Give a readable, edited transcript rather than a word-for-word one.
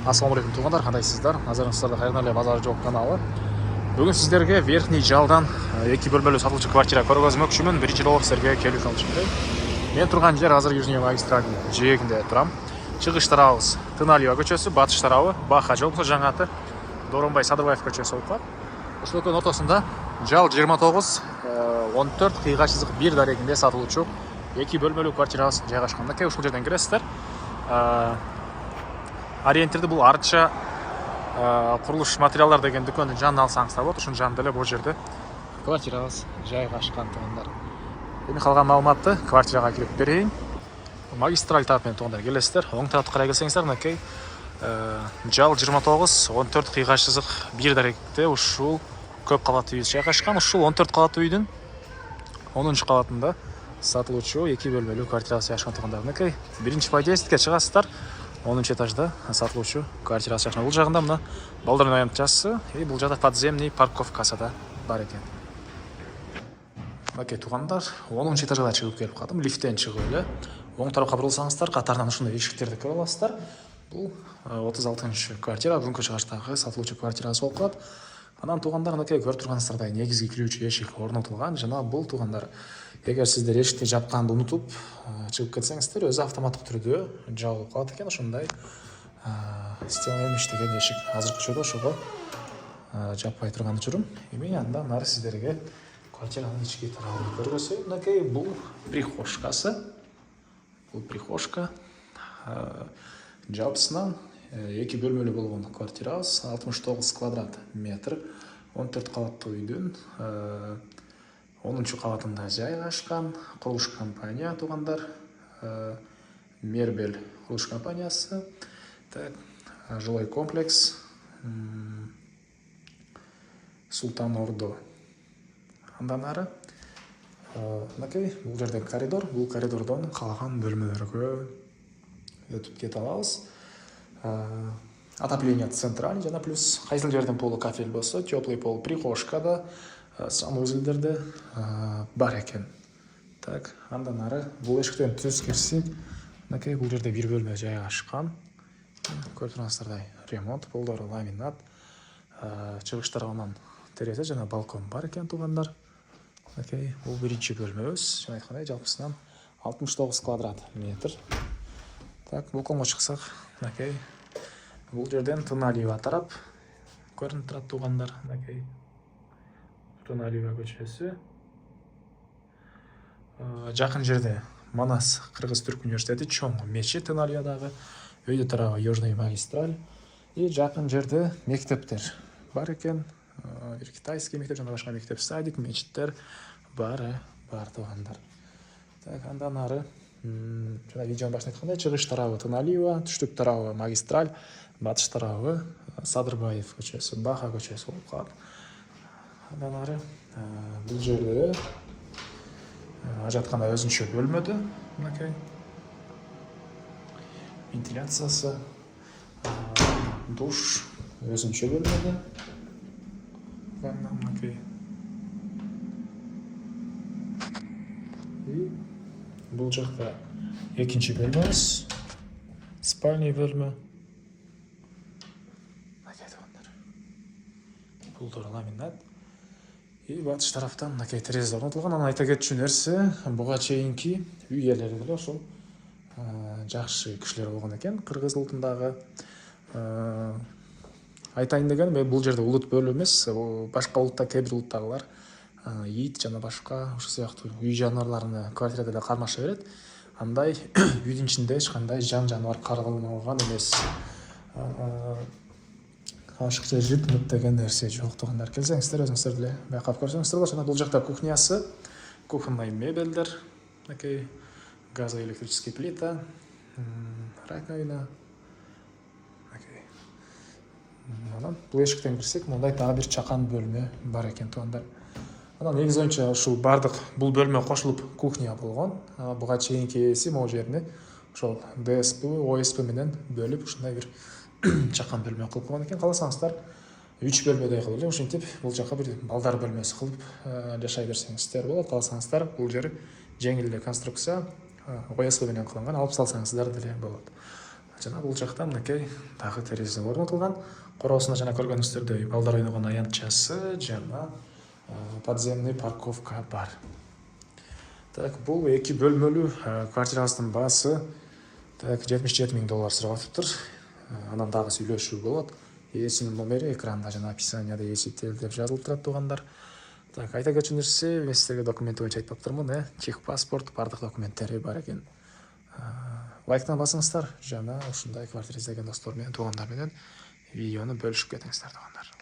Ассалаумағалейкум туғандар, қандайсыздар? Назарыңыздарда Хайырнали базары жоқ каналы. Бүгін сіздерге верхний жалдан 2 бөлмелі сатылушы квартира көргізмекшімін. Бірінші жолы сіздерге келу салышымды. Мен тұрған жер қазір Южный магистральдің жиегінде тұрам. Шығыш тарауыз Тыналиева көшесі, батыш тарауы Баха жол болса жаңаты Доронбай Садырбаев көшесі болып қалады. Осы көшенің ортасында жал 29 14 қиға сызық 1 дәрегінде сатылушы 2 бөлмелі квартирасы жайғашқанда. Ушул жерден кіресіздер. Ориентирді бұл артша құрылыш материалдар деген дүкендің жанын алсаңыздар болады. Ушун жанында эле бул жерде квартирабыз жайгашкан тугандар. Эми калган маалыматты квартираға кирип берейин. Магистраль тарапынан тугандар келесиздер. Оң тарапты карай келсеңиздер, мынакей жал 29 14 кыйгач сызык 1 даректе ушул көп кабаттуу үй жайгашкан. Ушул 14 кабаттуу үйдүн 10 кабатында сатылуучу 2 бөлмөлүү квартирасы жайгашкан тугандар. Мынакей биринчи подъездге чыгасыздар. 10 этажда сатылуучу квартирасы жайгашкан. Бул жагында мына балдардын аянтчасы, бул жакта подземный парковкасы да бар экен. Мынакей тугандар, 10 этажга чыгып келип калдым. Лифттен чыгып эле оң тарапка бурулсаңыздар, катарынан ушундай эшиктерди көрө аласыздар. Бул 36 квартира, бүгүнкү чыгыштагы сатылуучу квартирасы болуп калат. Анан тугандар, мынакей көрүп турганыңыздардай негизги кирүүчү эшик орнотулган. Жана бул тугандар, эгер сиздер эшикти жапканды унутуп чыгып кетсеңиздер, өзү автоматтык түрдө жабылып калат экен. Ошондой системамен иштеген эшик. Азыркы учурда ошого жаппай турган учурум. Эми андан нары сиздерге квартиранын ички тарабын көргөзөйүн. Мынакей бул прихожкасы. Бул прихожка. Жалпысынан 2 бөлмөлүү болгон квартирабыз 69 квадрат метр, 14 кабаттуу үйдүн 10 кабатында жайгашкан. Курулуш компания тугандар, Мербель курулуш компаниясы. Так, жилой комплекс Султан Ордо. Андан ары мынакей бул жерде коридор. Бул коридордон калган бөлмөлөргө өтүп кете алабыз. Отопление центральный, жана плюс кайсыл жерден полу кафель болсо, теплый пол прихожкада, санузелдерде бар экен. Так, андан ары бул эшиктен түз кирсек, мынакей бул жерде бир бөлмө жайгашкан. Көрүп тургансыздардай ремонт, полдору ламинат, чыгыш тарабынан терезе жана балкон бар экен тугандар. Мынакей бул биринчи бөлмөбүз. Жана айткандай жалпысынан 69 квадрат метр. Так, балконго чыксак, мынакей бул жерден Тыналиева тарап көрүнүп турат тугандар. Мынакей Тыналиева көчөсү. Жакын жерде Манас Кыргыз-Түрк университети, чоң мечит Тыналиевадагы, өйдө тарабы Южный магистраль. И жакын жерде мектептер бар экен. Бир китайский мектеп жана башка мектеп, садик, мечиттер бар тугандар. Так, андан ары жана видеонун башында айткандай, чыгыш тарабы Тыналиева, түштүк тарабы магистраль, батыш тарабы Садырбаев көчөсү, Баха көчөсү болуп калат. Андан ары бул жерде ажатканда өзүнчө бөлмөдө, мынакей вентиляциясы, душ өзүнчө бөлмөдө. Мынакей бул жакта экинчи бөлмөбүз, спальный бөлмө. Мынакей тугандар, полдору ламинат. И батыш тараптан мынакей терезе орнотулган. Анан айта кетчү нерсе, буга чейинки үй ээлери деле ошол жакшы кишилер болгон экен. Кыргыз улутундагы айтайын дегеним, бул жерде улут бөлүү эмес, башка улутта кээ бир улуттагылар ит жана башка ушул сыяктуу үй жаныбарларыны квартирада эле кармаша берет. Андай үйдүн ичинде эч кандай жан жаныбар кармалган эмес. Ашыкча жыт деген нерсе жок тугандар. Келсеңиздер өзүңүздөр деле байкап көрсөңүздөр болот. Жана бул жакта кухнясы, кухонный мебелдер, такой газоэлектрический плита, раковина. Анан бул эшиктен кирсек, мындай дагы бир чакан бөлмө бар экен тугандар. Анан негизи боюнча ушул бардык бул бөлмө кошулуп кухня болгон. Буга чейинки ээси могу жерни ошол ДСП, ОСП менен бөлүп ушундай бир чакан бөлмө кылып койгон экен. Кааласаңыздар 3 бөлмөдөй кылып эле ушинтип бул жака бир балдар бөлмөсү кылып жашай берсеңиздер болот. Кааласаңыздар бул жер жеңил эле конструкция ОСП менен кылынган, алып салсаңыздар деле болот. жана бул жакта мынакей дагы терезе орнотулган. Короосунда жана көргөнүңүздөрдөй балдар ойногон аянтчасы жана подземный парковка бар. Так, бул 2 бөлмөлүү квартирабыздын баасы так $77.000 сурап атыптыр. Анан дагы сүйлөшүү болот. Ээсинин номери экранда жана описанияда ээсител деп жазылып турат туугандар. Так, айта кетчү нерсе, мен силерге документи боюнча айтпаптырмын, техпаспорт бардык документтери бар экен. Лайктан басыңыздар жана ушундай квартира издеген достор менен, туугандар менен видеону бөлүшүп кетиңиздер туугандар.